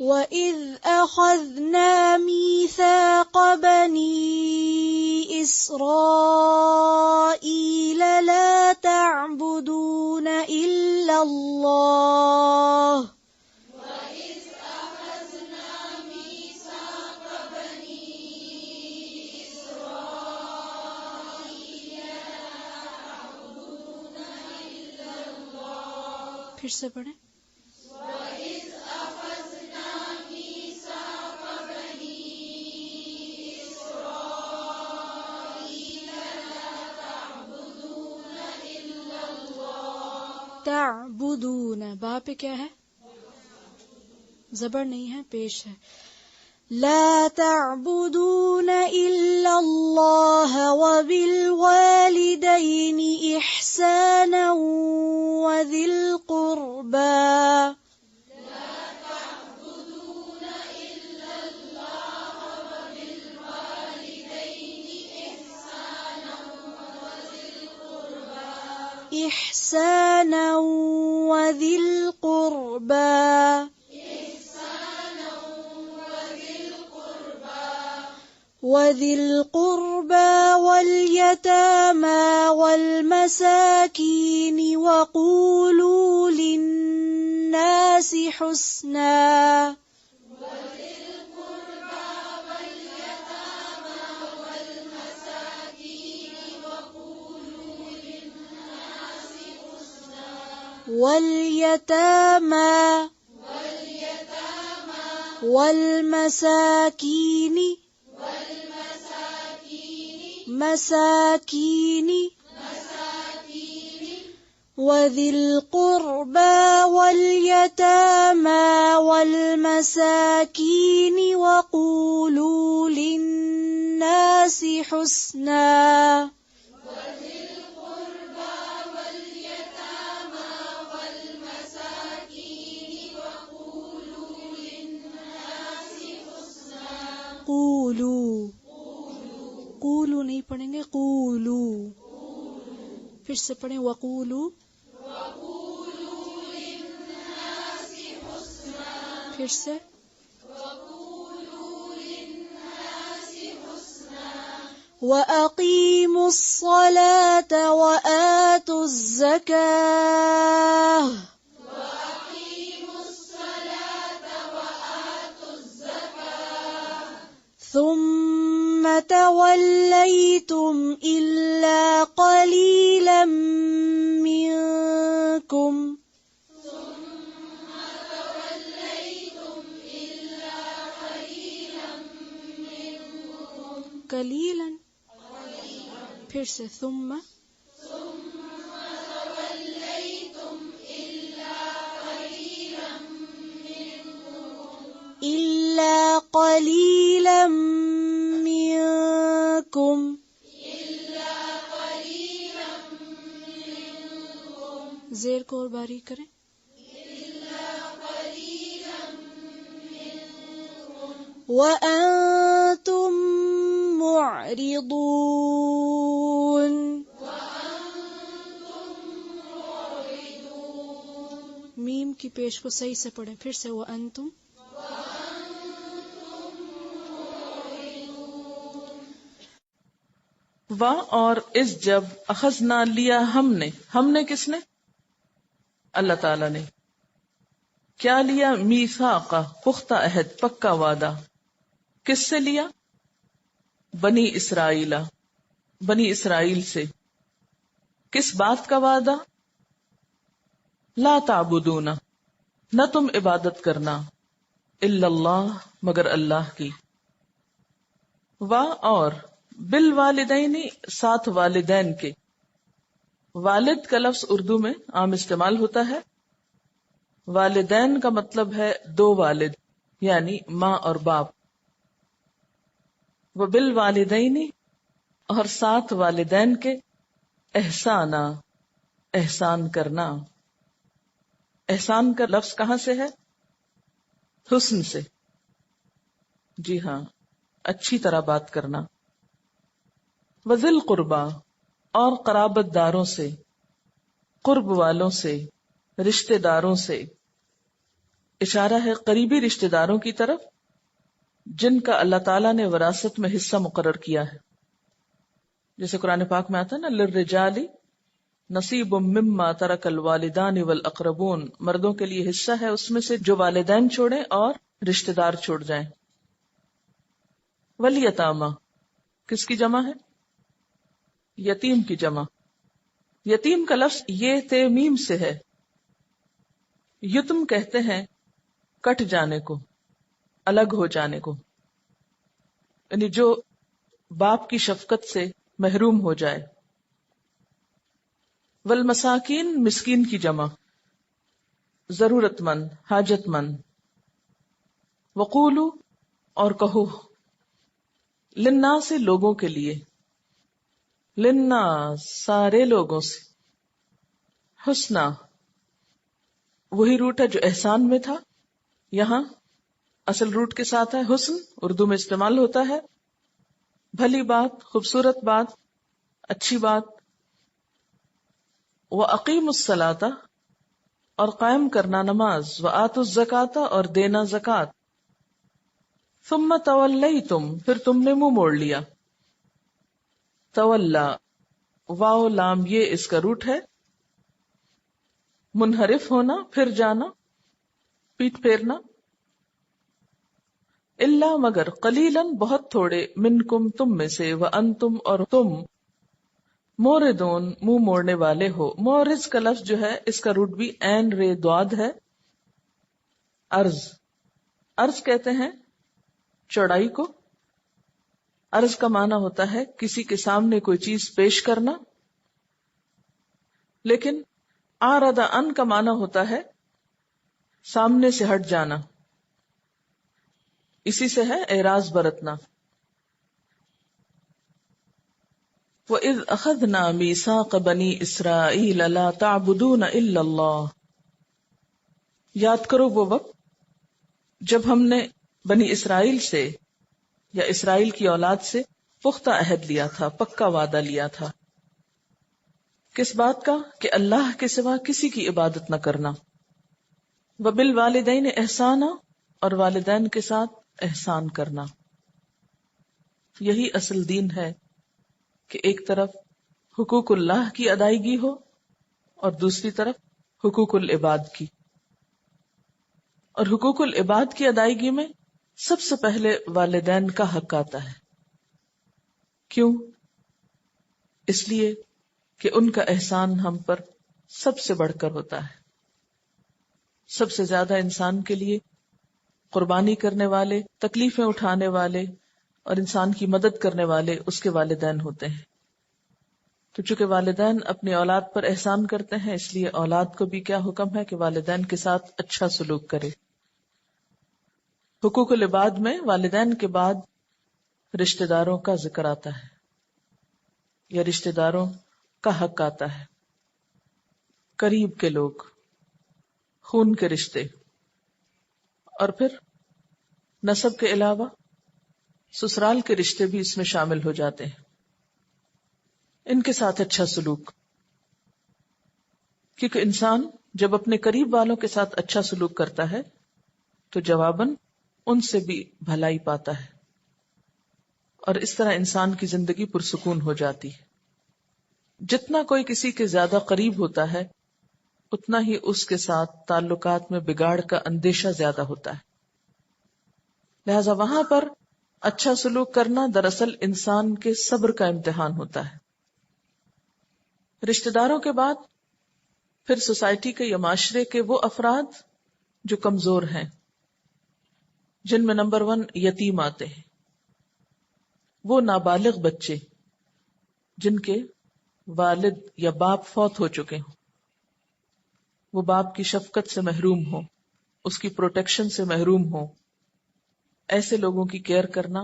وَإِذْ أَخَذْنَا مِيثَاقَ بَنِي إِسْرَائِيلَ لَا تَعْبُدُونَ إِلَّا اللَّهَ پھر سے پڑھیں. تعبدون با پہ کیا ہے؟ زبر نہیں ہے، پیش ہے. لا تعبدون الا اللہ وبالوالدین احسانا وذی القربى إحسانا وذي القربى واليتامى والمساكين وقولوا للناس حسنا واليتامى والمساكين وذي القربى واليتامى والمساكين وقولوا للناس حسنا قولو نہیں پڑھیں گے، قولو. پھر سے پڑھیں وقولو. پھر سے وَأَقِيمُوا الصَّلَاةَ وَآتُوا الزَّكَاةَ ثم توليتم إلا قليلا منكم قليلا. پھر سے ثم إلا قليلا منكم زیر کو اور باریک کریں. وأنتم معرضون میم کی پیش کو صحیح سے پڑھیں. پھر سے وأنتم اور اس جب اخذنا لیا ہم نے کس نے؟ اللہ تعالی نے. کیا لیا؟ میثاق پختہ عہد، پکا وعدہ. کس سے لیا؟ بنی اسرائیل سے. کس بات کا وعدہ؟ لا تعبدون نہ تم عبادت کرنا، الا اللہ مگر اللہ کی. اور بالوالدین ساتھ والدین کے. والد کا لفظ اردو میں عام استعمال ہوتا ہے. والدین کا مطلب ہے دو والد، یعنی ماں اور باپ. وبالوالدین اور ساتھ والدین کے. احسانا احسان کرنا. احسان کا لفظ کہاں سے ہے؟ حسن سے. جی ہاں، اچھی طرح بات کرنا. وذی القربی اور قرابت داروں سے، قرب والوں سے، رشتہ داروں سے. اشارہ ہے قریبی رشتہ داروں کی طرف جن کا اللہ تعالیٰ نے وراثت میں حصہ مقرر کیا ہے. جیسے قرآن پاک میں آتا ہے نا للرجال نصیب مما ترک الوالدان والاقربون، مردوں کے لیے حصہ ہے اس میں سے جو والدین چھوڑیں اور رشتہ دار چھوڑ جائیں. والیتاما کس کی جمع ہے؟ یتیم کی جمع. یتیم کا لفظ یہ تیمیم سے ہے. یتم کہتے ہیں کٹ جانے کو، الگ ہو جانے کو، یعنی جو باپ کی شفقت سے محروم ہو جائے. والمساکین مسکین کی جمع، ضرورت مند، حاجت مند. وقولو اور کہو، للناس لوگوں کے لیے، للناس سارے لوگوں سے، حسنا وہی روٹ ہے جو احسان میں تھا، یہاں اصل روٹ کے ساتھ ہے حسن، اردو میں استعمال ہوتا ہے بھلی بات، خوبصورت بات، اچھی بات. وَأَقِيمُوا الصَّلَاةَ اور قائم کرنا نماز، وَآتُوا الزَّكَاةَ اور دینا زکات. ثُمَّ تَوَلَّيْتُمْ پھر تم نے منہ موڑ لیا. تولا واو لام یہ اس کا روٹ ہے. منحرف ہونا، پھر جانا، پیٹ پھیرنا. اللہ مگر قلیلاً بہت تھوڑے، منکم تم میں سے، وانتم اور تم، موردون منہ موڑنے والے ہو. مورز کا لفظ جو ہے اس کا روٹ بھی عین رے دواد ہے. عرض، عرض کہتے ہیں چوڑائی کو. عرض کا معنی ہوتا ہے کسی کے سامنے کوئی چیز پیش کرنا. لیکن اعرض عن کا معنی ہوتا ہے سامنے سے ہٹ جانا، اسی سے ہے اعراض برتنا. وَإِذْ أَخَذْنَا مِيثَاقَ بَنِي إِسْرَائِيلَ لَا تَعْبُدُونَ إِلَّا اللَّهَ، یاد کرو وہ وقت جب ہم نے بنی اسرائیل سے یا اسرائیل کی اولاد سے پختہ عہد لیا تھا، پکا وعدہ لیا تھا. کس بات کا؟ کہ اللہ کے سوا کسی کی عبادت نہ کرنا. وَبِالْوَالِدَيْنِ إِحْسَانًا اور والدین کے ساتھ احسان کرنا. یہی اصل دین ہے کہ ایک طرف حقوق اللہ کی ادائیگی ہو اور دوسری طرف حقوق العباد کی. اور حقوق العباد کی ادائیگی میں سب سے پہلے والدین کا حق آتا ہے. کیوں؟ اس لیے کہ ان کا احسان ہم پر سب سے بڑھ کر ہوتا ہے. سب سے زیادہ انسان کے لیے قربانی کرنے والے، تکلیفیں اٹھانے والے اور انسان کی مدد کرنے والے اس کے والدین ہوتے ہیں. تو چونکہ والدین اپنی اولاد پر احسان کرتے ہیں، اس لیے اولاد کو بھی کیا حکم ہے کہ والدین کے ساتھ اچھا سلوک کرے. حقوق العباد میں والدین کے بعد رشتہ داروں کا ذکر آتا ہے یا رشتہ داروں کا حق آتا ہے. قریب کے لوگ، خون کے رشتے، اور پھر نسب کے علاوہ سسرال کے رشتے بھی اس میں شامل ہو جاتے ہیں. ان کے ساتھ اچھا سلوک، کیونکہ انسان جب اپنے قریب والوں کے ساتھ اچھا سلوک کرتا ہے تو جواباً ان سے بھی بھلائی پاتا ہے، اور اس طرح انسان کی زندگی پرسکون ہو جاتی ہے. جتنا کوئی کسی کے زیادہ قریب ہوتا ہے اتنا ہی اس کے ساتھ تعلقات میں بگاڑ کا اندیشہ زیادہ ہوتا ہے. لہذا وہاں پر اچھا سلوک کرنا دراصل انسان کے صبر کا امتحان ہوتا ہے. رشتہ داروں کے بعد پھر سوسائٹی کے یا معاشرے کے وہ افراد جو کمزور ہیں، جن میں نمبر 1 یتیم آتے ہیں. وہ نابالغ بچے جن کے والد یا باپ فوت ہو چکے ہوں، وہ باپ کی شفقت سے محروم ہو، اس کی پروٹیکشن سے محروم ہو. ایسے لوگوں کی کیئر کرنا،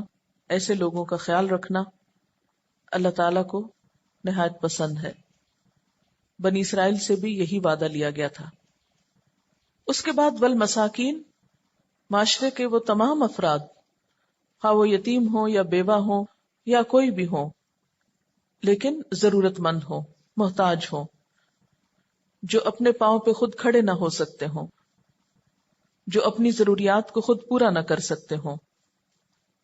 ایسے لوگوں کا خیال رکھنا اللہ تعالیٰ کو نہایت پسند ہے. بنی اسرائیل سے بھی یہی وعدہ لیا گیا تھا. اس کے بعد والمساکین، معاشرے کے وہ تمام افراد، خواہ وہ یتیم ہوں یا بیوہ ہوں یا کوئی بھی ہوں، لیکن ضرورت مند ہوں، محتاج ہوں، جو اپنے پاؤں پہ خود کھڑے نہ ہو سکتے ہوں، جو اپنی ضروریات کو خود پورا نہ کر سکتے ہوں،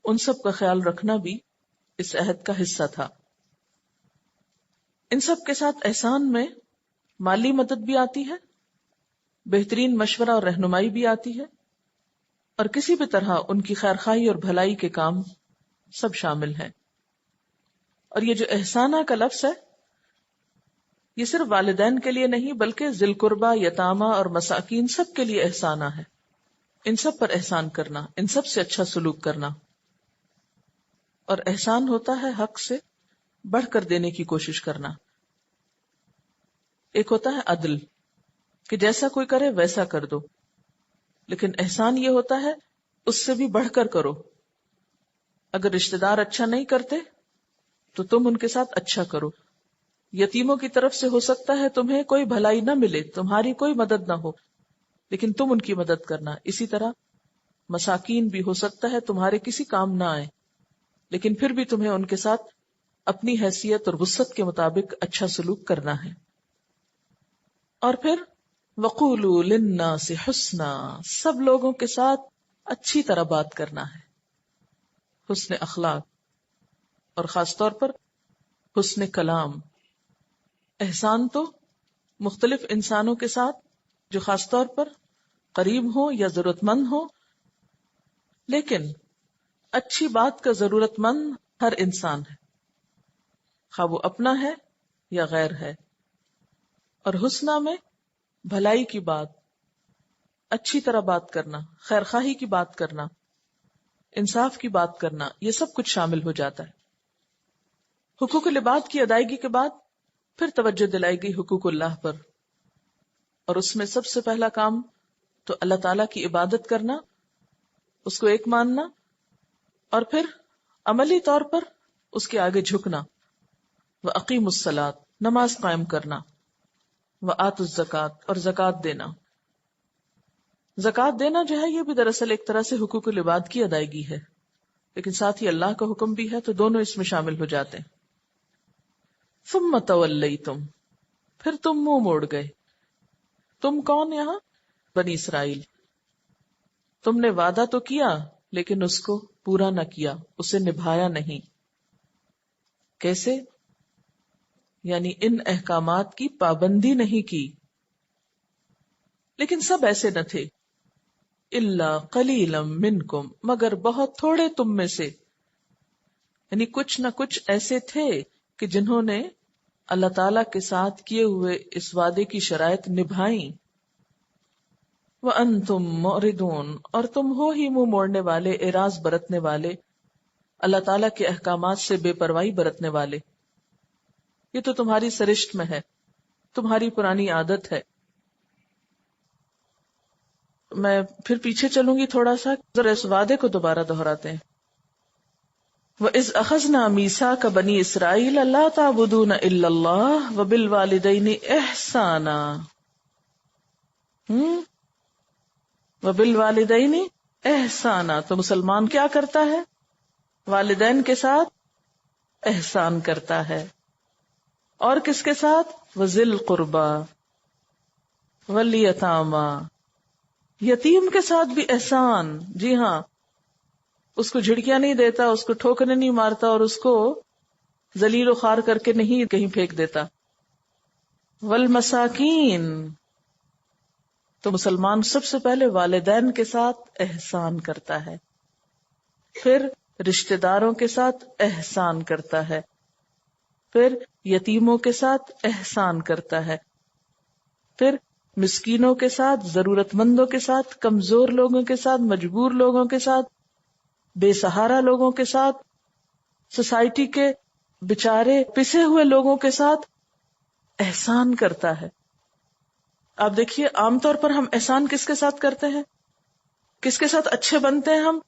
ان سب کا خیال رکھنا بھی اس عہد کا حصہ تھا۔ ان سب کے ساتھ احسان میں مالی مدد بھی آتی ہے، بہترین مشورہ اور رہنمائی بھی آتی ہے، اور کسی بھی طرح ان کی خیرخواہی اور بھلائی کے کام سب شامل ہیں۔ اور یہ جو احسانہ کا لفظ ہے، یہ صرف والدین کے لیے نہیں بلکہ ذی القربہ، یتامہ اور مساکین سب کے لیے احسانہ ہے۔ ان سب پر احسان کرنا، ان سب سے اچھا سلوک کرنا، اور احسان ہوتا ہے حق سے بڑھ کر دینے کی کوشش کرنا۔ ایک ہوتا ہے عدل کہ جیسا کوئی کرے ویسا کر دو، لیکن احسان یہ ہوتا ہے اس سے بھی بڑھ کر کرو۔ اگر رشتہ دار اچھا نہیں کرتے تو تم ان کے ساتھ اچھا کرو۔ یتیموں کی طرف سے ہو سکتا ہے تمہیں کوئی بھلائی نہ ملے، تمہاری کوئی مدد نہ ہو، لیکن تم ان کی مدد کرنا۔ اسی طرح مساکین بھی ہو سکتا ہے تمہارے کسی کام نہ آئے، لیکن پھر بھی تمہیں ان کے ساتھ اپنی حیثیت اور وسعت کے مطابق اچھا سلوک کرنا ہے۔ اور پھر وَقُولُوا لِلنَّاسِ حُسْنًا، سب لوگوں کے ساتھ اچھی طرح بات کرنا ہے، حسن اخلاق، اور خاص طور پر حسن کلام۔ احسان تو مختلف انسانوں کے ساتھ جو خاص طور پر قریب ہوں یا ضرورت مند ہوں، لیکن اچھی بات کا ضرورت مند ہر انسان ہے، خواہ وہ اپنا ہے یا غیر ہے۔ اور حسنہ میں بھلائی کی بات، اچھی طرح بات کرنا، خیرخواہی کی بات کرنا، انصاف کی بات کرنا، یہ سب کچھ شامل ہو جاتا ہے۔ حقوق العباد کی ادائیگی کے بعد پھر توجہ دلائی گئی حقوق اللہ پر، اور اس میں سب سے پہلا کام تو اللہ تعالیٰ کی عبادت کرنا، اس کو ایک ماننا، اور پھر عملی طور پر اس کے آگے جھکنا۔ وَأَقِیمُوا الصَّلَاةَ، نماز قائم کرنا، وَآتُوا الزَّکَاةَ، اور زکوٰۃ دینا۔ زکوٰۃ دینا جو ہے یہ بھی دراصل ایک طرح سے حقوق العباد کی ادائیگی ہے، لیکن ساتھ ہی اللہ کا حکم بھی ہے، تو دونوں اس میں شامل ہو جاتے ہیں۔ ثُمَّ تَوَلَّیْتُمْ، پھر تم منہ موڑ گئے۔ تم کون یہاں؟ بنی اسرائیل۔ تم نے وعدہ تو کیا لیکن اس کو پورا نہ کیا، اسے نبھایا نہیں۔ کیسے؟ یعنی ان احکامات کی پابندی نہیں کی۔ لیکن سب ایسے نہ تھے، الا قلیلا منکم، مگر بہت تھوڑے تم میں سے، یعنی کچھ نہ کچھ ایسے تھے کہ جنہوں نے اللہ تعالی کے ساتھ کیے ہوئے اس وعدے کی شرائط نبھائیں۔ وَأَنْتُمْ مُعْرِضُونَ، اور تم ہو ہی منہ موڑنے والے، اعراض برتنے والے، اللہ تعالیٰ کے احکامات سے بے پرواہی برتنے والے۔ یہ تو تمہاری سرشت میں ہے، تمہاری پرانی عادت ہے۔ میں پھر پیچھے چلوں گی تھوڑا سا، ذرا اس وعدے کو دوبارہ دہراتے ہیں۔ وَإِذْ أَخَذْنَا مِيثَاقَ بَنِي إِسْرَائِيلَ لَا تَعْبُدُونَ إِلَّا اللَّهَ وَبِالْوَالِدَيْنِ إِحْسَانًا۔ وَبِالْوَالِدَيْنِ إِحْسَانًا، تو مسلمان کیا کرتا ہے؟ والدین کے ساتھ احسان کرتا ہے، اور کس کے ساتھ؟ وَذِي الْقُرْبَى وَالْيَتَامَى، یتیم کے ساتھ بھی احسان۔ جی ہاں، اس کو جھڑکیاں نہیں دیتا، اس کو ٹھوکریں نہیں مارتا، اور اس کو ذلیل و خوار کر کے نہیں کہیں پھینک دیتا۔ والمساکین، تو مسلمان سب سے پہلے والدین کے ساتھ احسان کرتا ہے، پھر رشتہ داروں کے ساتھ احسان کرتا ہے، پھر یتیموں کے ساتھ احسان کرتا ہے، پھر مسکینوں کے ساتھ، ضرورت مندوں کے ساتھ، کمزور لوگوں کے ساتھ، مجبور لوگوں کے ساتھ، بے سہارا لوگوں کے ساتھ، سوسائٹی کے بےچارے پسے ہوئے لوگوں کے ساتھ احسان کرتا ہے۔ آپ دیکھیے عام طور پر ہم احسان کس کے ساتھ کرتے ہیں؟ کس کے ساتھ اچھے بنتے ہیں ہم؟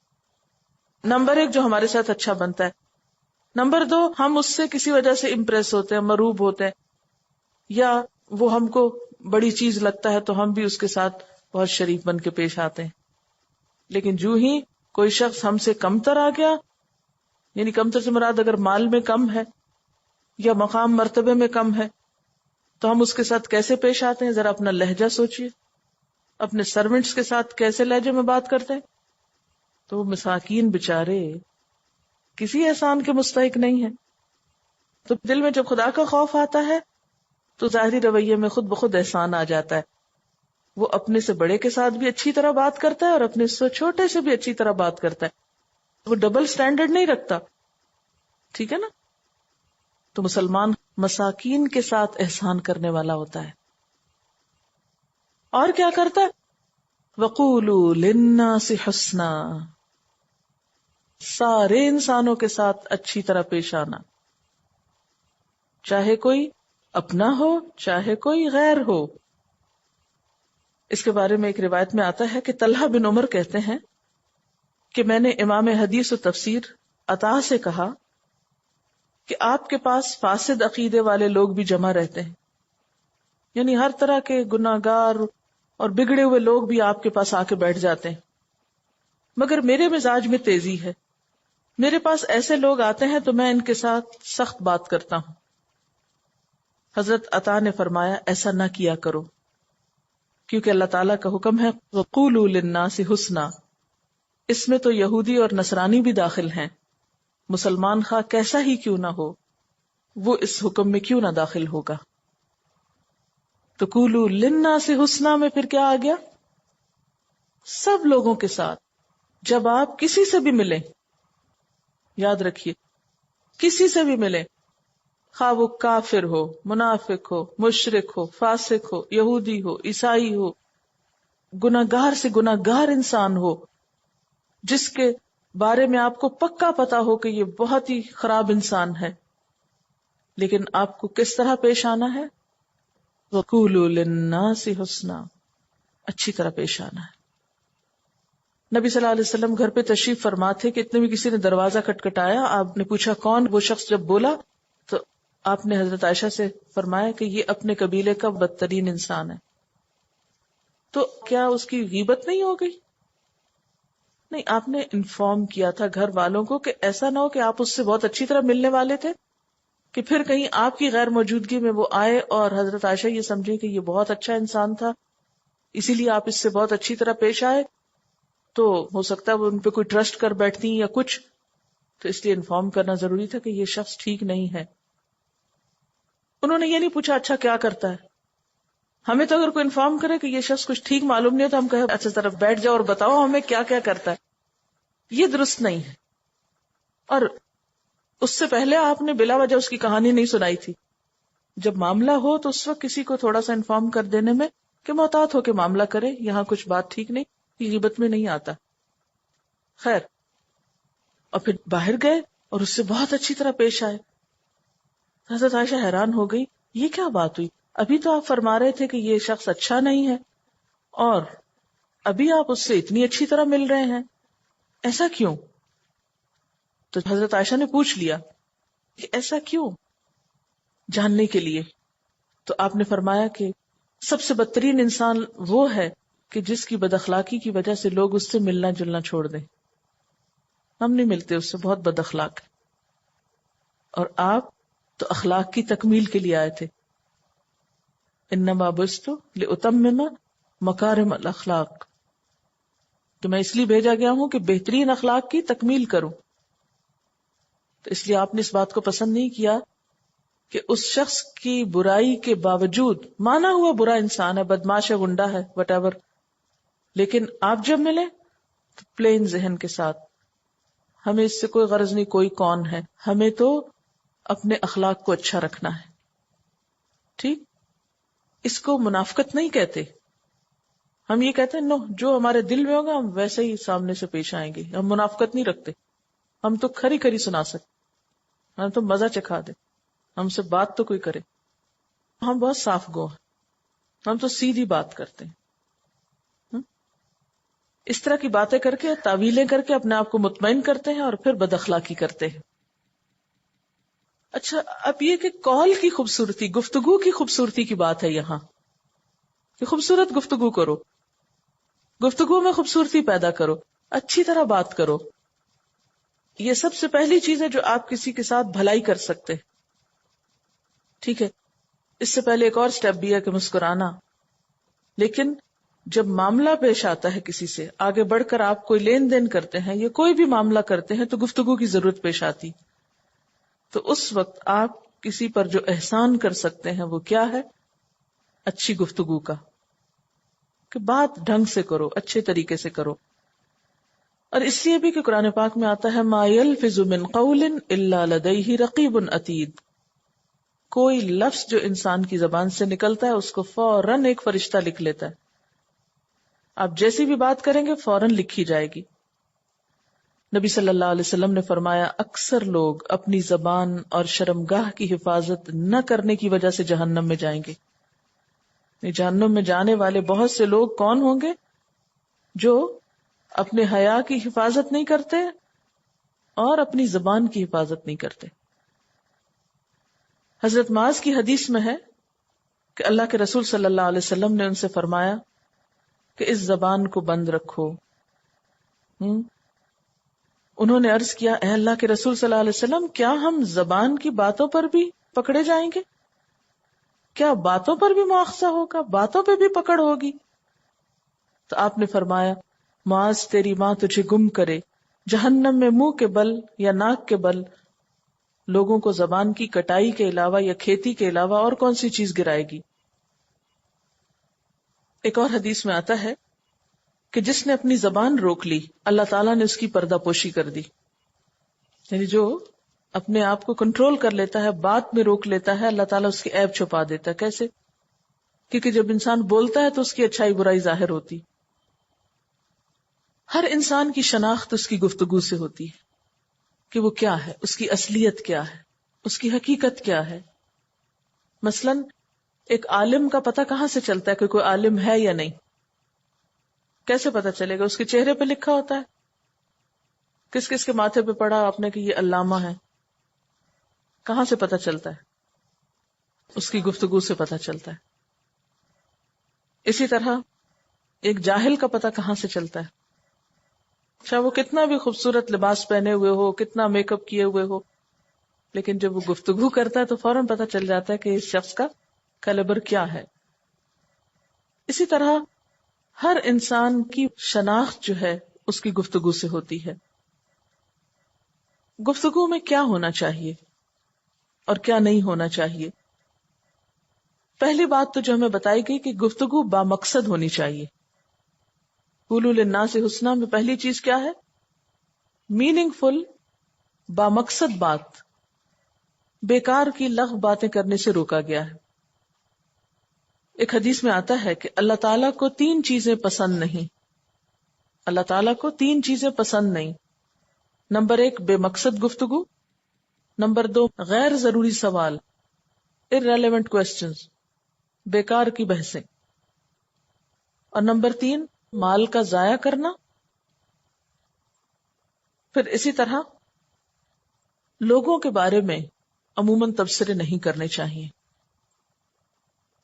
نمبر 1 جو ہمارے ساتھ اچھا بنتا ہے، نمبر 2 ہم اس سے کسی وجہ سے امپریس ہوتے ہیں، مرعوب ہوتے ہیں، یا وہ ہم کو بڑی چیز لگتا ہے تو ہم بھی اس کے ساتھ بہت شریف بن کے پیش آتے ہیں۔ لیکن جو ہی کوئی شخص ہم سے کمتر آ گیا، یعنی کمتر سے مراد اگر مال میں کم ہے یا مقام مرتبے میں کم ہے، تو ہم اس کے ساتھ کیسے پیش آتے ہیں؟ ذرا اپنا لہجہ سوچئے، اپنے سروینٹس کے ساتھ کیسے لہجے میں بات کرتے ہیں. تو وہ مساکین بےچارے کسی احسان کے مستحق نہیں ہیں. تو دل میں جب خدا کا خوف آتا ہے تو ظاہری رویے میں خود بخود احسان آ جاتا ہے. وہ اپنے سے بڑے کے ساتھ بھی اچھی طرح بات کرتا ہے اور اپنے سے چھوٹے سے بھی اچھی طرح بات کرتا ہے. وہ ڈبل سٹینڈرڈ نہیں رکھتا. ٹھیک ہے نا. تو مسلمان مساکین کے ساتھ احسان کرنے والا ہوتا ہے. اور کیا کرتا ہے؟ وَقُولُوا لِلنَّاسِ حُسْنًا، سارے انسانوں کے ساتھ اچھی طرح پیش آنا، چاہے کوئی اپنا ہو چاہے کوئی غیر ہو. اس کے بارے میں ایک روایت میں آتا ہے کہ طلحہ بن عمر کہتے ہیں کہ میں نے امام حدیث و تفسیر عطا سے کہا کہ آپ کے پاس فاسد عقیدے والے لوگ بھی جمع رہتے ہیں، یعنی ہر طرح کے گناہگار اور بگڑے ہوئے لوگ بھی آپ کے پاس آ کے بیٹھ جاتے ہیں، مگر میرے مزاج میں تیزی ہے، میرے پاس ایسے لوگ آتے ہیں تو میں ان کے ساتھ سخت بات کرتا ہوں. حضرت عطا نے فرمایا ایسا نہ کیا کرو، کیونکہ اللہ تعالیٰ کا حکم ہے وَقُولُوا لِلنَّاسِ حُسْنًا. اس میں تو یہودی اور نصرانی بھی داخل ہیں. مسلمان خواہ کیسا ہی کیوں نہ ہو وہ اس حکم میں کیوں نہ داخل ہوگا. تو قولوا للناس حسنا میں پھر کیا آ گیا؟ سب لوگوں کے ساتھ جب آپ کسی سے بھی ملیں، یاد رکھیے کسی سے بھی ملیں، خواہ وہ کافر ہو، منافق ہو، مشرک ہو، فاسق ہو، یہودی ہو، عیسائی ہو، گناہگار سے گناہگار انسان ہو، جس کے بارے میں آپ کو پکا پتا ہو کہ یہ بہت ہی خراب انسان ہے، لیکن آپ کو کس طرح پیش آنا ہے؟ وَقُولُوا لِلنَّاسِ حُسْنًا، اچھی طرح پیش آنا ہے. نبی صلی اللہ علیہ وسلم گھر پہ تشریف فرما تھے کہ اتنے میں کسی نے دروازہ کھٹکھٹایا. آپ نے پوچھا کون؟ وہ شخص جب بولا تو آپ نے حضرت عائشہ سے فرمایا کہ یہ اپنے قبیلے کا بدترین انسان ہے. تو کیا اس کی غیبت نہیں ہو گئی؟ نہیں، آپ نے انفارم کیا تھا گھر والوں کو کہ ایسا نہ ہو کہ آپ اس سے بہت اچھی طرح ملنے والے تھے کہ پھر کہیں آپ کی غیر موجودگی میں وہ آئے اور حضرت عائشہ یہ سمجھے کہ یہ بہت اچھا انسان تھا اسی لیے آپ اس سے بہت اچھی طرح پیش آئے، تو ہو سکتا ہے وہ ان پہ کوئی ٹرسٹ کر بیٹھتی یا کچھ، تو اس لیے انفارم کرنا ضروری تھا کہ یہ شخص ٹھیک نہیں ہے. انہوں نے یہ نہیں پوچھا اچھا کیا کرتا ہے. ہمیں تو اگر کوئی انفارم کرے کہ یہ شخص کچھ ٹھیک معلوم نہیں ہے تو ہم کہیں اچھا طرف بیٹھ جاؤ اور بتاؤ ہمیں کیا کیا کرتا ہے. یہ درست نہیں ہے. اور اس سے پہلے آپ نے بلا وجہ اس کی کہانی نہیں سنائی تھی. جب معاملہ ہو تو اس وقت کسی کو تھوڑا سا انفارم کر دینے میں کہ محتاط ہو کے معاملہ کرے، یہاں کچھ بات ٹھیک نہیں، یہ غیبت میں نہیں آتا. خیر، اور پھر باہر گئے اور اس سے بہت اچھی طرح پیش آئے. حضرت عائشہ حیران ہو گئی، یہ کیا بات ہوئی؟ ابھی تو آپ فرما رہے تھے کہ یہ شخص اچھا نہیں ہے اور ابھی آپ اس سے اتنی اچھی طرح مل رہے ہیں، ایسا کیوں؟ تو حضرت عائشہ نے پوچھ لیا کہ ایسا کیوں، جاننے کے لیے. تو آپ نے فرمایا کہ سب سے بدترین انسان وہ ہے کہ جس کی بد اخلاقی کی وجہ سے لوگ اس سے ملنا جلنا چھوڑ دیں. ہم نہیں ملتے اس سے، بہت بد اخلاق ہے. اور آپ تو اخلاق کی تکمیل کے لیے آئے تھے. انما بعثت لاتمم مکارم الاخلاق، تو میں اس لیے بھیجا گیا ہوں کہ بہترین اخلاق کی تکمیل کروں. تو اس لیے آپ نے اس بات کو پسند نہیں کیا کہ اس شخص کی برائی کے باوجود، مانا ہوا برا انسان ہے، بدماش ہے، گنڈا ہے، وٹ ایور، لیکن آپ جب ملے تو پلین ذہن کے ساتھ، ہمیں اس سے کوئی غرض نہیں کوئی کون ہے، ہمیں تو اپنے اخلاق کو اچھا رکھنا ہے. ٹھیک، اس کو منافقت نہیں کہتے. ہم یہ کہتے ہیں نو، جو ہمارے دل میں ہوگا ہم ویسے ہی سامنے سے پیش آئیں گے. ہم منافقت نہیں رکھتے. ہم تو کھری کھری سنا سکتے، ہم تو مزہ چکھا دے، ہم سے بات تو کوئی کرے. ہم بہت صاف گو ہیں، ہم تو سیدھی بات کرتے ہیں. اس طرح کی باتیں کر کے، تعویلیں کر کے اپنے آپ کو مطمئن کرتے ہیں اور پھر بد اخلاقی کرتے ہیں. اچھا، اب یہ کہ قول کی خوبصورتی، گفتگو کی خوبصورتی کی بات ہے یہاں کہ خوبصورت گفتگو کرو، گفتگو میں خوبصورتی پیدا کرو، اچھی طرح بات کرو. یہ سب سے پہلی چیز ہے جو آپ کسی کے ساتھ بھلائی کر سکتے. ٹھیک ہے، اس سے پہلے ایک اور سٹیپ بھی ہے کہ مسکرانا، لیکن جب معاملہ پیش آتا ہے کسی سے، آگے بڑھ کر آپ کوئی لین دین کرتے ہیں یا کوئی بھی معاملہ کرتے ہیں تو گفتگو کی ضرورت پیش آتی، تو اس وقت آپ کسی پر جو احسان کر سکتے ہیں وہ کیا ہے؟ اچھی گفتگو کا، کہ بات ڈھنگ سے کرو، اچھے طریقے سے کرو. اور اس لیے بھی کہ قرآن پاک میں آتا ہے ما یلفظ من قول الا لدیہ رقیب عتید، کوئی لفظ جو انسان کی زبان سے نکلتا ہے اس کو فوراً ایک فرشتہ لکھ لیتا ہے. آپ جیسی بھی بات کریں گے فوراً لکھی جائے گی. نبی صلی اللہ علیہ وسلم نے فرمایا اکثر لوگ اپنی زبان اور شرمگاہ کی حفاظت نہ کرنے کی وجہ سے جہنم میں جائیں گے. جہنم میں جانے والے بہت سے لوگ کون ہوں گے؟ جو اپنے حیا کی حفاظت نہیں کرتے اور اپنی زبان کی حفاظت نہیں کرتے. حضرت معاذ کی حدیث میں ہے کہ اللہ کے رسول صلی اللہ علیہ وسلم نے ان سے فرمایا کہ اس زبان کو بند رکھو. انہوں نے عرض کیا اے اللہ کے رسول صلی اللہ علیہ وسلم، کیا ہم زبان کی باتوں پر بھی پکڑے جائیں گے؟ کیا باتوں پر بھی مواخذہ ہوگا؟ باتوں پہ بھی پکڑ ہوگی؟ تو آپ نے فرمایا معاذ تیری ماں تجھے گم کرے، جہنم میں منہ کے بل یا ناک کے بل لوگوں کو زبان کی کٹائی کے علاوہ یا کھیتی کے علاوہ اور کون سی چیز گرائے گی. ایک اور حدیث میں آتا ہے کہ جس نے اپنی زبان روک لی اللہ تعالیٰ نے اس کی پردہ پوشی کر دی. یعنی جو اپنے آپ کو کنٹرول کر لیتا ہے، بات میں روک لیتا ہے، اللہ تعالیٰ اس کی عیب چھپا دیتا ہے. کیسے؟ کیونکہ جب انسان بولتا ہے تو اس کی اچھائی برائی ظاہر ہوتی. ہر انسان کی شناخت اس کی گفتگو سے ہوتی ہے کہ وہ کیا ہے، اس کی اصلیت کیا ہے، اس کی حقیقت کیا ہے. مثلاً ایک عالم کا پتہ کہاں سے چلتا ہے کہ کوئی عالم ہے یا نہیں؟ کیسے پتہ چلے گا؟ اس کے چہرے پہ لکھا ہوتا ہے. کس کس کے ماتھے پہ پڑا آپ نے کہ یہ علامہ ہے؟ کہاں سے پتہ چلتا ہے؟ اس کی گفتگو سے پتہ چلتا ہے. اسی طرح ایک جاہل کا پتہ کہاں سے چلتا ہے؟ چاہے وہ کتنا بھی خوبصورت لباس پہنے ہوئے ہو، کتنا میک اپ کیے ہوئے ہو، لیکن جب وہ گفتگو کرتا ہے تو فوراً پتہ چل جاتا ہے کہ اس شخص کا کیلیبر کیا ہے. اسی طرح ہر انسان کی شناخت جو ہے اس کی گفتگو سے ہوتی ہے. گفتگو میں کیا ہونا چاہیے اور کیا نہیں ہونا چاہیے؟ پہلی بات تو جو ہمیں بتائی گئی کہ گفتگو بامقصد ہونی چاہیے. قولوا للناس حسنا میں پہلی چیز کیا ہے؟ میننگ فل، بامقصد بات. بیکار کی لغو باتیں کرنے سے روکا گیا ہے. ایک حدیث میں آتا ہے کہ اللہ تعالیٰ کو 3 چیزیں پسند نہیں. اللہ تعالیٰ کو 3 چیزیں پسند نہیں. نمبر 1 بے مقصد گفتگو، نمبر 2 غیر ضروری سوال، irrelevant questions، بیکار کی بحثیں، اور نمبر 3 مال کا ضائع کرنا. پھر اسی طرح لوگوں کے بارے میں عموماً تبصرے نہیں کرنے چاہیے.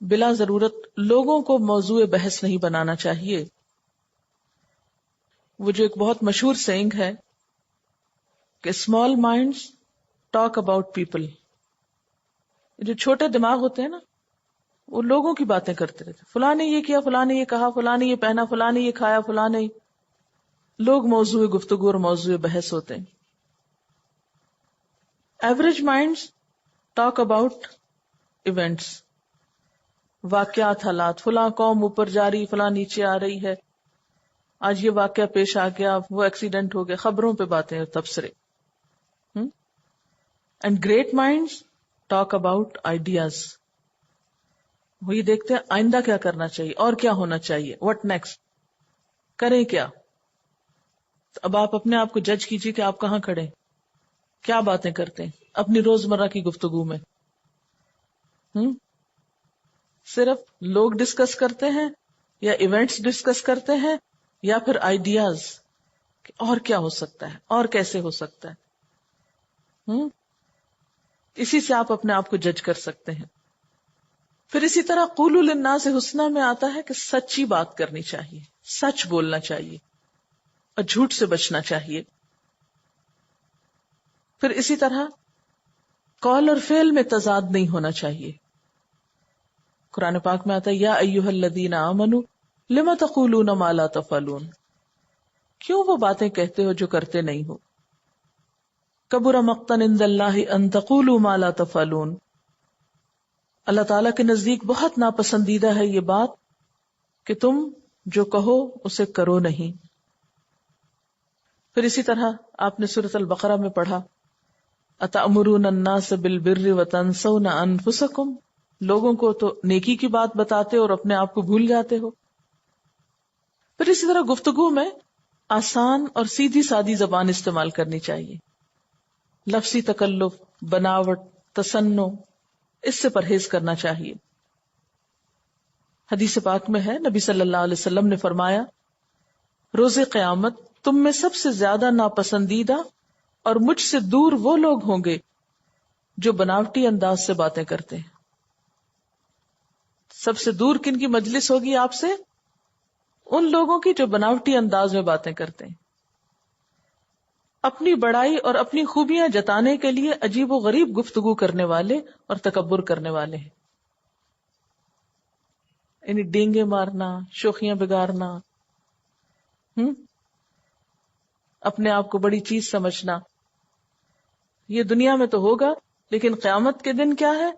بلا ضرورت لوگوں کو موضوع بحث نہیں بنانا چاہیے. وہ جو ایک بہت مشہور سینگ ہے کہ small minds talk about people. جو چھوٹے دماغ ہوتے ہیں نا، وہ لوگوں کی باتیں کرتے رہتے، فلاں نے یہ کیا، فلاں نے یہ کہا، فلاں نے یہ پہنا، فلاں نے یہ کھایا، فلاں نے. لوگ موضوع گفتگو اور موضوع بحث ہوتے ہیں. Average minds talk about events, واقعات، حالات. فلاں قوم اوپر جا رہی، فلاں نیچے آ رہی ہے، آج یہ واقعہ پیش آ گیا، وہ ایکسیڈنٹ ہو گیا. خبروں پہ باتیں اور تبصرے. And great minds talk about ideas. وہ یہ دیکھتے ہیں آئندہ کیا کرنا چاہیے اور کیا ہونا چاہیے، واٹ نیکسٹ، کریں کیا. تو اب آپ اپنے آپ کو جج کیجیے کہ آپ کہاں کھڑے، کیا باتیں کرتے ہیں اپنی روزمرہ کی گفتگو میں. صرف لوگ ڈسکس کرتے ہیں یا ایونٹس ڈسکس کرتے ہیں یا پھر آئیڈیاز اور کیا ہو سکتا ہے اور کیسے ہو سکتا ہے. اسی سے آپ اپنے آپ کو جج کر سکتے ہیں. پھر اسی طرح قولوا للناس حسنا میں آتا ہے کہ سچی بات کرنی چاہیے، سچ بولنا چاہیے اور جھوٹ سے بچنا چاہیے. پھر اسی طرح قول اور فعل میں تضاد نہیں ہونا چاہیے. قرآن پاک میں آتا ہے یا ایھا الذین آمنوا لما تقولون ما لا تفعلون، کیوں وہ باتیں کہتے ہو جو کرتے نہیں ہو. کبر مقتا عند اللہ ان تقولوا ما لا تفعلون، اللہ تعالیٰ کے نزدیک بہت ناپسندیدہ ہے یہ بات کہ تم جو کہو اسے کرو نہیں. پھر اسی طرح آپ نے سورۃ البقرہ میں پڑھا اتأمرون الناس بالبر وتنسون انفسکم، لوگوں کو تو نیکی کی بات بتاتے اور اپنے آپ کو بھول جاتے ہو. پھر اسی طرح گفتگو میں آسان اور سیدھی سادی زبان استعمال کرنی چاہیے. لفظی تکلف، بناوٹ، تصنع، اس سے پرہیز کرنا چاہیے. حدیث پاک میں ہے نبی صلی اللہ علیہ وسلم نے فرمایا روز قیامت تم میں سب سے زیادہ ناپسندیدہ اور مجھ سے دور وہ لوگ ہوں گے جو بناوٹی انداز سے باتیں کرتے ہیں. سب سے دور کن کی مجلس ہوگی آپ سے؟ ان لوگوں کی جو بناوٹی انداز میں باتیں کرتے ہیں، اپنی بڑائی اور اپنی خوبیاں جتانے کے لیے عجیب و غریب گفتگو کرنے والے اور تکبر کرنے والے ہیں. یعنی ڈینگے مارنا، شوخیاں بگاڑنا، اپنے آپ کو بڑی چیز سمجھنا، یہ دنیا میں تو ہوگا، لیکن قیامت کے دن کیا ہے؟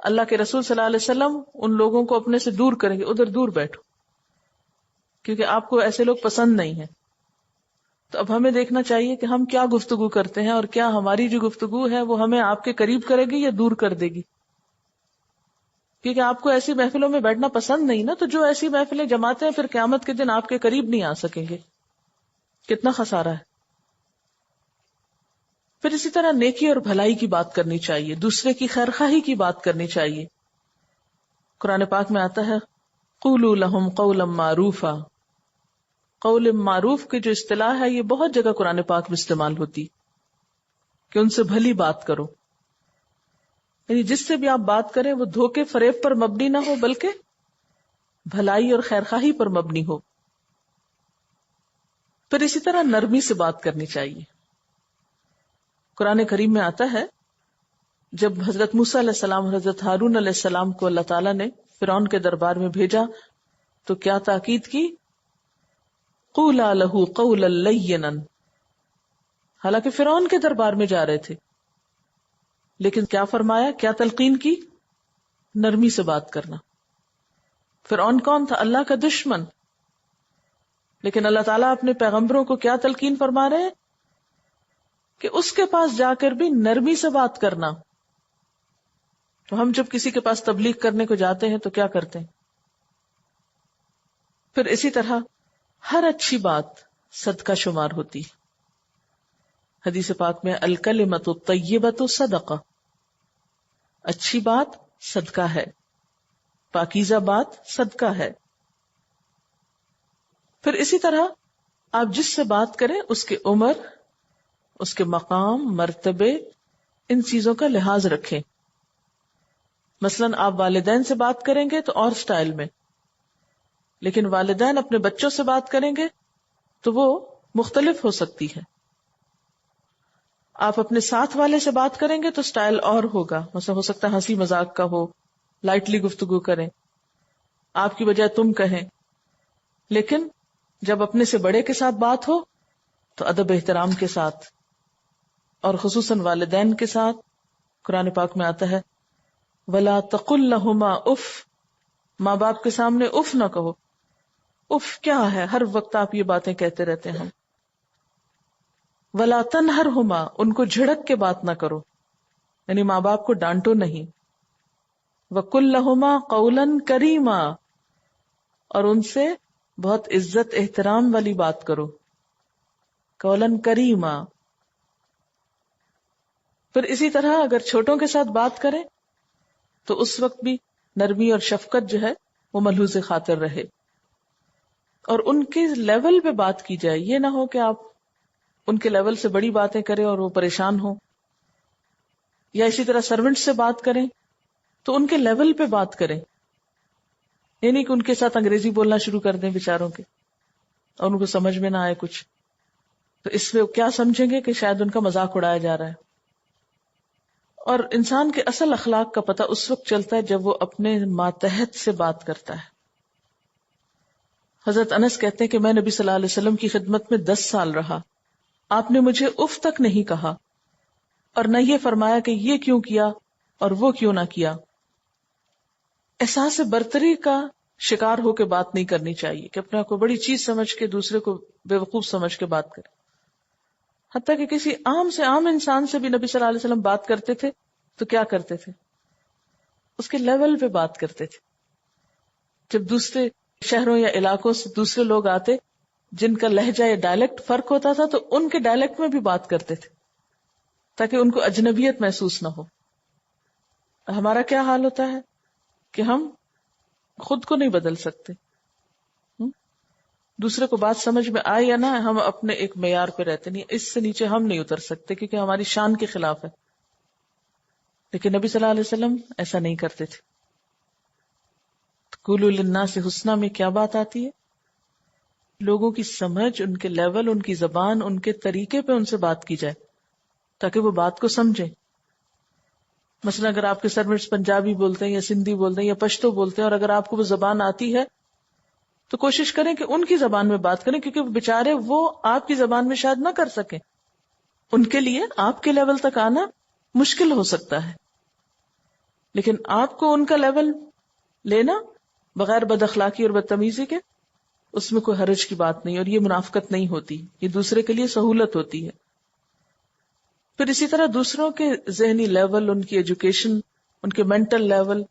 اللہ کے رسول صلی اللہ علیہ وسلم ان لوگوں کو اپنے سے دور کریں گے، ادھر دور بیٹھو، کیونکہ آپ کو ایسے لوگ پسند نہیں ہیں. تو اب ہمیں دیکھنا چاہیے کہ ہم کیا گفتگو کرتے ہیں اور کیا ہماری جو گفتگو ہے وہ ہمیں آپ کے قریب کرے گی یا دور کر دے گی. کیونکہ آپ کو ایسی محفلوں میں بیٹھنا پسند نہیں نا، تو جو ایسی محفلیں جماتے ہیں پھر قیامت کے دن آپ کے قریب نہیں آ سکیں گے. کتنا خسارہ ہے. پھر اسی طرح نیکی اور بھلائی کی بات کرنی چاہیے، دوسرے کی خیرخواہی کی بات کرنی چاہیے. قرآن پاک میں آتا ہے قولوا لهم قولا معروفا. قول معروف کی جو اصطلاح ہے یہ بہت جگہ قرآن پاک میں استعمال ہوتی کہ ان سے بھلی بات کرو. یعنی جس سے بھی آپ بات کریں وہ دھوکے فریب پر مبنی نہ ہو بلکہ بھلائی اور خیرخواہی پر مبنی ہو. پھر اسی طرح نرمی سے بات کرنی چاہیے. قرآن کریم میں آتا ہے جب حضرت موسیٰ علیہ السلام اور حضرت ہارون علیہ السلام کو اللہ تعالیٰ نے فرعون کے دربار میں بھیجا تو کیا تاکید کی؟ قولا لہ قولا لینا. حالانکہ فرعون کے دربار میں جا رہے تھے، لیکن کیا فرمایا، کیا تلقین کی؟ نرمی سے بات کرنا. فرعون کون تھا؟ اللہ کا دشمن. لیکن اللہ تعالیٰ اپنے پیغمبروں کو کیا تلقین فرما رہے ہیں کہ اس کے پاس جا کر بھی نرمی سے بات کرنا. تو ہم جب کسی کے پاس تبلیغ کرنے کو جاتے ہیں تو کیا کرتے ہیں؟ پھر اسی طرح ہر اچھی بات صدقہ شمار ہوتی. حدیث پاک میں الکلمۃ الطیبۃ صدقہ، اچھی بات صدقہ ہے، پاکیزہ بات صدقہ ہے. پھر اسی طرح آپ جس سے بات کریں اس کی عمر، اس کے مقام، مرتبے، ان چیزوں کا لحاظ رکھیں. مثلاً آپ والدین سے بات کریں گے تو اور سٹائل میں، لیکن والدین اپنے بچوں سے بات کریں گے تو وہ مختلف ہو سکتی ہے. آپ اپنے ساتھ والے سے بات کریں گے تو سٹائل اور ہوگا، مثلا ہو سکتا ہے ہنسی مذاق کا ہو، لائٹلی گفتگو کریں، آپ کی بجائے تم کہیں. لیکن جب اپنے سے بڑے کے ساتھ بات ہو تو ادب احترام کے ساتھ، اور خصوصاً والدین کے ساتھ. قرآن پاک میں آتا ہے وَلَا تَقُلْ لَهُمَا اف، ماں باپ کے سامنے اف نہ کہو. اف کیا ہے؟ ہر وقت آپ یہ باتیں کہتے رہتے ہیں. وَلَا تَنْهَرْهُمَا، ان کو جھڑک کے بات نہ کرو، یعنی ماں باپ کو ڈانٹو نہیں. وَقُلْ لَهُمَا قَوْلًا كَرِيمًا، اور ان سے بہت عزت احترام والی بات کرو. قولاً کریما. پھر اسی طرح اگر چھوٹوں کے ساتھ بات کریں تو اس وقت بھی نرمی اور شفقت جو ہے وہ ملحوظ خاطر رہے، اور ان کے لیول پہ بات کی جائے. یہ نہ ہو کہ آپ ان کے لیول سے بڑی باتیں کریں اور وہ پریشان ہوں. یا اسی طرح سرونٹ سے بات کریں تو ان کے لیول پہ بات کریں، یعنی کہ ان کے ساتھ انگریزی بولنا شروع کر دیں بیچاروں کے اور ان کو سمجھ میں نہ آئے کچھ، تو اس میں کیا سمجھیں گے کہ شاید ان کا مذاق اڑایا جا رہا ہے. اور انسان کے اصل اخلاق کا پتہ اس وقت چلتا ہے جب وہ اپنے ماتحت سے بات کرتا ہے. حضرت انس کہتے ہیں کہ میں نبی صلی اللہ علیہ وسلم کی خدمت میں 10 سال رہا، آپ نے مجھے اف تک نہیں کہا اور نہ یہ فرمایا کہ یہ کیوں کیا اور وہ کیوں نہ کیا۔ احساس برتری کا شکار ہو کے بات نہیں کرنی چاہیے کہ اپنے آپ کو بڑی چیز سمجھ کے دوسرے کو بے وقوف سمجھ کے بات کرے۔ حتیٰ کہ کسی عام سے عام انسان سے بھی نبی صلی اللہ علیہ وسلم بات کرتے تھے تو کیا کرتے تھے؟ اس کے لیول پہ بات کرتے تھے۔ جب دوسرے شہروں یا علاقوں سے دوسرے لوگ آتے جن کا لہجہ یا ڈائلیکٹ فرق ہوتا تھا تو ان کے ڈائلیکٹ میں بھی بات کرتے تھے تاکہ ان کو اجنبیت محسوس نہ ہو۔ ہمارا کیا حال ہوتا ہے کہ ہم خود کو نہیں بدل سکتے، دوسرے کو بات سمجھ میں آئے یا نہ، ہم اپنے ایک معیار پہ رہتے نہیں، اس سے نیچے ہم نہیں اتر سکتے کیونکہ ہماری شان کے خلاف ہے۔ لیکن نبی صلی اللہ علیہ وسلم ایسا نہیں کرتے تھے۔ قولوا للناس حسنا میں کیا بات آتی ہے؟ لوگوں کی سمجھ، ان کے لیول، ان کی زبان، ان کے طریقے پہ ان سے بات کی جائے تاکہ وہ بات کو سمجھیں۔ مثلا اگر آپ کے سرونٹس پنجابی بولتے ہیں یا سندھی بولتے ہیں یا پشتو بولتے ہیں اور اگر آپ کو وہ زبان آتی ہے تو کوشش کریں کہ ان کی زبان میں بات کریں، کیونکہ بےچارے وہ آپ کی زبان میں شاید نہ کر سکیں، ان کے لیے آپ کے لیول تک آنا مشکل ہو سکتا ہے، لیکن آپ کو ان کا لیول لینا بغیر بد اخلاقی اور بدتمیزی کے، اس میں کوئی حرج کی بات نہیں، اور یہ منافقت نہیں ہوتی، یہ دوسرے کے لیے سہولت ہوتی ہے۔ پھر اسی طرح دوسروں کے ذہنی لیول، ان کی ایجوکیشن، ان کے مینٹل لیول،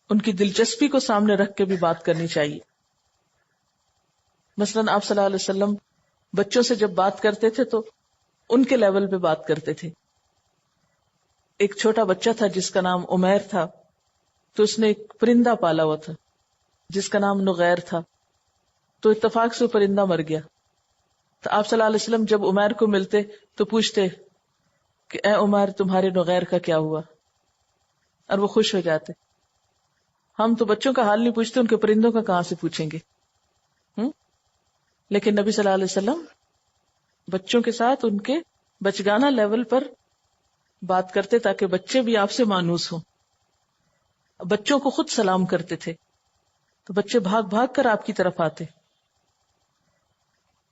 ان کی دلچسپی کو سامنے رکھ کے بھی بات کرنی چاہیے۔ مثلاً آپ صلی اللہ علیہ وسلم بچوں سے جب بات کرتے تھے تو ان کے لیول پہ بات کرتے تھے۔ ایک چھوٹا بچہ تھا جس کا نام عمیر تھا، تو اس نے ایک پرندہ پالا ہوا تھا جس کا نام نغیر تھا، تو اتفاق سے وہ پرندہ مر گیا۔ تو آپ صلی اللہ علیہ وسلم جب عمیر کو ملتے تو پوچھتے کہ اے عمیر تمہارے نغیر کا کیا ہوا، اور وہ خوش ہو جاتے۔ ہم تو بچوں کا حال نہیں پوچھتے، ان کے پرندوں کا کہاں سے پوچھیں گے؟ لیکن نبی صلی اللہ علیہ وسلم بچوں کے ساتھ ان کے بچگانہ لیول پر بات کرتے تاکہ بچے بھی آپ سے مانوس ہوں۔ بچوں کو خود سلام کرتے تھے تو بچے بھاگ بھاگ کر آپ کی طرف آتے۔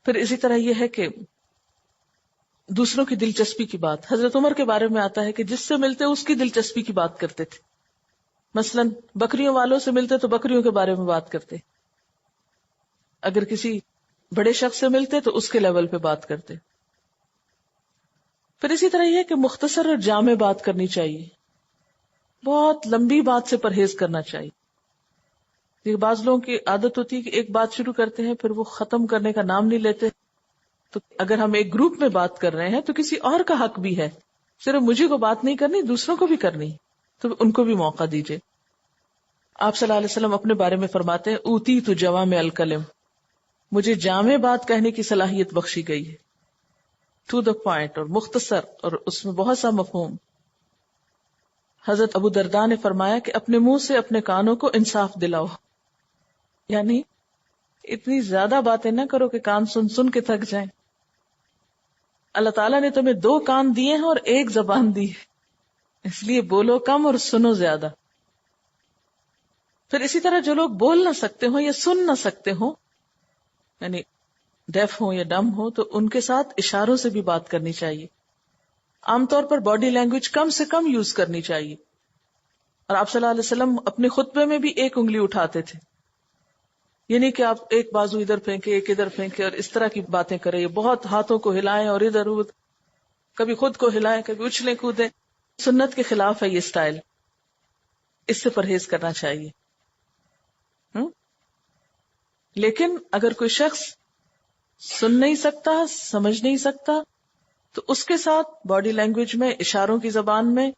پھر اسی طرح یہ ہے کہ دوسروں کی دلچسپی کی بات، حضرت عمر کے بارے میں آتا ہے کہ جس سے ملتے اس کی دلچسپی کی بات کرتے تھے۔ مثلا بکریوں والوں سے ملتے تو بکریوں کے بارے میں بات کرتے، اگر کسی بڑے شخص سے ملتے تو اس کے لیول پہ بات کرتے۔ پھر اسی طرح یہ کہ مختصر اور جامع بات کرنی چاہیے، بہت لمبی بات سے پرہیز کرنا چاہیے۔ یہ بعض لوگوں کی عادت ہوتی ہے کہ ایک بات شروع کرتے ہیں پھر وہ ختم کرنے کا نام نہیں لیتے۔ تو اگر ہم ایک گروپ میں بات کر رہے ہیں تو کسی اور کا حق بھی ہے، صرف مجھے کو بات نہیں کرنی، دوسروں کو بھی کرنی، تو ان کو بھی موقع دیجیے۔ آپ صلی اللہ علیہ وسلم اپنے بارے میں فرماتے ہیں اوتی تو جوامع الکلم، مجھے جامع بات کہنے کی صلاحیت بخشی گئی ہے، ٹو دا پوائنٹ اور مختصر، اور اس میں بہت سا مفہوم۔ حضرت ابو درداء نے فرمایا کہ اپنے منہ سے اپنے کانوں کو انصاف دلاؤ، یعنی اتنی زیادہ باتیں نہ کرو کہ کان سن سن کے تھک جائیں۔ اللہ تعالیٰ نے تمہیں 2 کان دیے ہیں اور 1 زبان دی ہے، اس لیے بولو کم اور سنو زیادہ۔ پھر اسی طرح جو لوگ بول نہ سکتے ہوں یا سن نہ سکتے ہوں، یعنی ڈیف ہوں یا ڈم ہوں، تو ان کے ساتھ اشاروں سے بھی بات کرنی چاہیے۔ عام طور پر باڈی لینگویج کم سے کم یوز کرنی چاہیے، اور آپ صلی اللہ علیہ وسلم اپنے خطبے میں بھی 1 انگلی اٹھاتے تھے، یعنی کہ آپ ایک بازو ادھر پھینکے ایک ادھر پھینکے اور اس طرح کی باتیں کریں، بہت ہاتھوں کو ہلائیں اور ادھر ادھر، کبھی خود کو ہلائیں کبھی اچھلیں کودیں۔ سنت کے خلاف ہے یہ سٹائل، اس سے پرہیز کرنا چاہیے۔ لیکن اگر کوئی شخص سن نہیں سکتا، سمجھ نہیں سکتا، تو اس کے ساتھ باڈی لینگویج میں، اشاروں کی زبان میں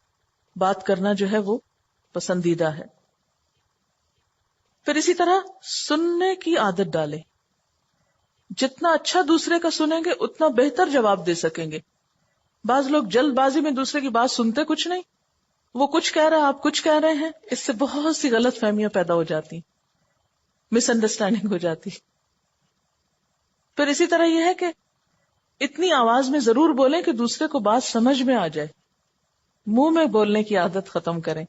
بات کرنا جو ہے وہ پسندیدہ ہے۔ پھر اسی طرح سننے کی عادت ڈالیں، جتنا اچھا دوسرے کا سنیں گے اتنا بہتر جواب دے سکیں گے۔ بعض لوگ جلد بازی میں دوسرے کی بات سنتے کچھ نہیں، وہ کچھ کہہ رہا ہے آپ کچھ کہہ رہے ہیں، اس سے بہت سی غلط فہمیاں پیدا ہو جاتی، مس انڈرسٹینڈنگ ہو جاتی۔ پھر اسی طرح یہ ہے کہ اتنی آواز میں ضرور بولیں کہ دوسرے کو بات سمجھ میں آ جائے، منہ میں بولنے کی عادت ختم کریں،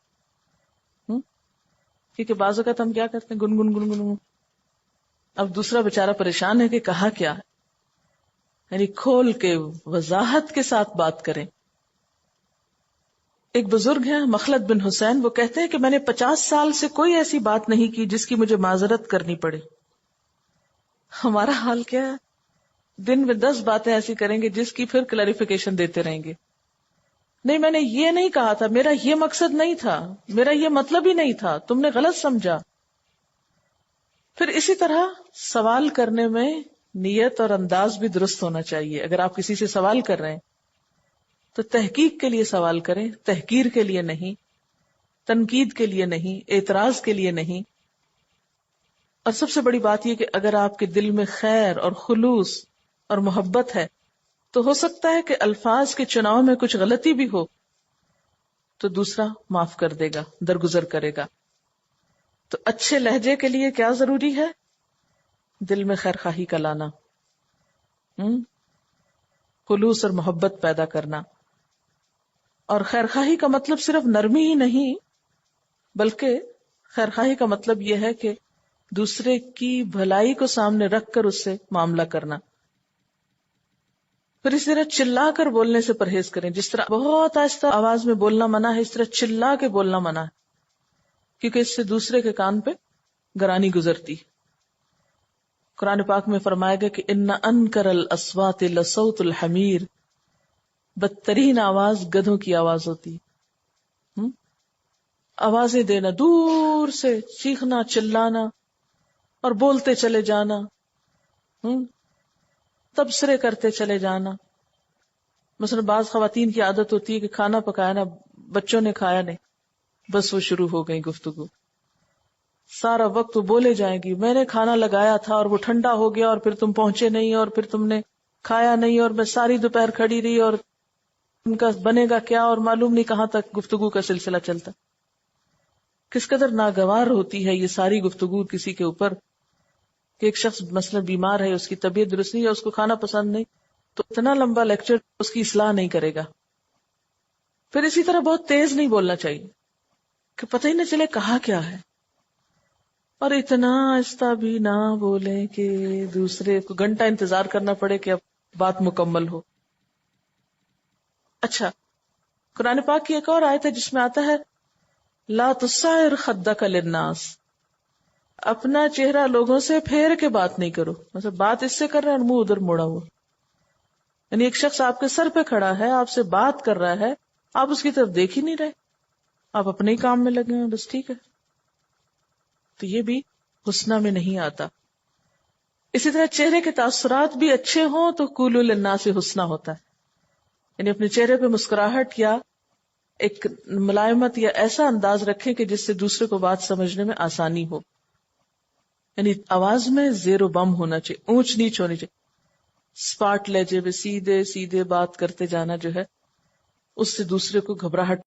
کیونکہ بعض اوقات ہم کیا کرتے ہیں گنگن گنگن، اب دوسرا بیچارہ پریشان ہے کہ کہا کیا، یعنی کھول کے وضاحت کے ساتھ بات کریں. ایک بزرگ ہیں مخلد بن حسین، وہ کہتے ہیں کہ میں نے 50 سال سے کوئی ایسی بات نہیں کی جس کی مجھے معذرت کرنی پڑے. ہمارا حال کیا ہے؟ دن میں 10 باتیں ایسی کریں گے جس کی پھر کلیریفیکیشن دیتے رہیں گے. نہیں میں نے یہ نہیں کہا تھا، میرا یہ مقصد نہیں تھا، میرا یہ مطلب ہی نہیں تھا، تم نے غلط سمجھا. پھر اسی طرح سوال کرنے میں نیت اور انداز بھی درست ہونا چاہیے. اگر آپ کسی سے سوال کر رہے ہیں تو تحقیق کے لیے سوال کریں، تحقیر کے لیے نہیں، تنقید کے لیے نہیں، اعتراض کے لیے نہیں. اور سب سے بڑی بات یہ کہ اگر آپ کے دل میں خیر اور خلوص اور محبت ہے تو ہو سکتا ہے کہ الفاظ کے چناؤ میں کچھ غلطی بھی ہو تو دوسرا معاف کر دے گا، درگزر کرے گا. تو اچھے لہجے کے لیے کیا ضروری ہے؟ دل میں خیر خواہی کا لانا، خلوص اور محبت پیدا کرنا. اور خیر خواہی کا مطلب صرف نرمی ہی نہیں، بلکہ خیر خواہی کا مطلب یہ ہے کہ دوسرے کی بھلائی کو سامنے رکھ کر اس سے معاملہ کرنا. پھر اس طرح چلا کر بولنے سے پرہیز کریں. جس طرح بہت آہستہ آواز میں بولنا منع ہے، اس طرح چلا کے بولنا منع ہے، کیونکہ اس سے دوسرے کے کان پہ گرانی گزرتی. قرآن پاک میں فرمایا گیا کہ ان انکر الاصوات لصوت الحمیر، بدترین آواز گدھوں کی آواز ہوتی. آوازیں دینا، دور سے چیخنا، چلانا اور بولتے چلے جانا، تبصرے کرتے چلے جانا. مثلا بعض خواتین کی عادت ہوتی ہے کہ کھانا پکایا نا، بچوں نے کھایا نہیں، بس وہ شروع ہو گئی گفتگو. سارا وقت وہ بولے جائیں گی میں نے کھانا لگایا تھا اور وہ ٹھنڈا ہو گیا اور پھر تم پہنچے نہیں اور پھر تم نے کھایا نہیں اور میں ساری دوپہر کھڑی رہی اور ان کا بنے گا کیا، اور معلوم نہیں کہاں تک گفتگو کا سلسلہ چلتا. کس قدر ناگوار ہوتی ہے یہ ساری گفتگو کسی کے اوپر کہ ایک شخص مثلا بیمار ہے، اس کی طبیعت درست نہیں ہے، اس کو کھانا پسند نہیں، تو اتنا لمبا لیکچر اس کی اصلاح نہیں کرے گا. پھر اسی طرح بہت تیز نہیں بولنا چاہیے کہ پتہ ہی نہ چلے کہا کیا ہے، اور اتنا آہستہ بھی نہ بولیں کہ دوسرے کو گھنٹہ انتظار کرنا پڑے کہ اب بات مکمل ہو. اچھا، قرآن پاک کی ایک اور آیت ہے جس میں آتا ہے لا تصعر خدک للناس، اپنا چہرہ لوگوں سے پھیر کے بات نہیں کرو. مثلا بات اس سے کر رہے ہیں اور منہ ادھر موڑا ہوا، یعنی ایک شخص آپ کے سر پہ کھڑا ہے، آپ سے بات کر رہا ہے، آپ اس کی طرف دیکھ ہی نہیں رہے، آپ اپنے ہی کام میں لگے ہیں، بس ٹھیک ہے. تو یہ بھی حسنہ میں نہیں آتا. اسی طرح چہرے کے تاثرات بھی اچھے ہوں تو قولوا للناس حسنہ ہوتا ہے، یعنی اپنے چہرے پہ مسکراہٹ یا ایک ملائمت یا ایسا انداز رکھیں کہ جس سے دوسرے کو بات سمجھنے میں آسانی ہو. یعنی آواز میں زیر و بم ہونا چاہیے، اونچ نیچ ہونی چاہیے. اسپاٹ لہجے میں سیدھے سیدھے بات کرتے جانا جو ہے اس سے دوسرے کو گھبراہٹ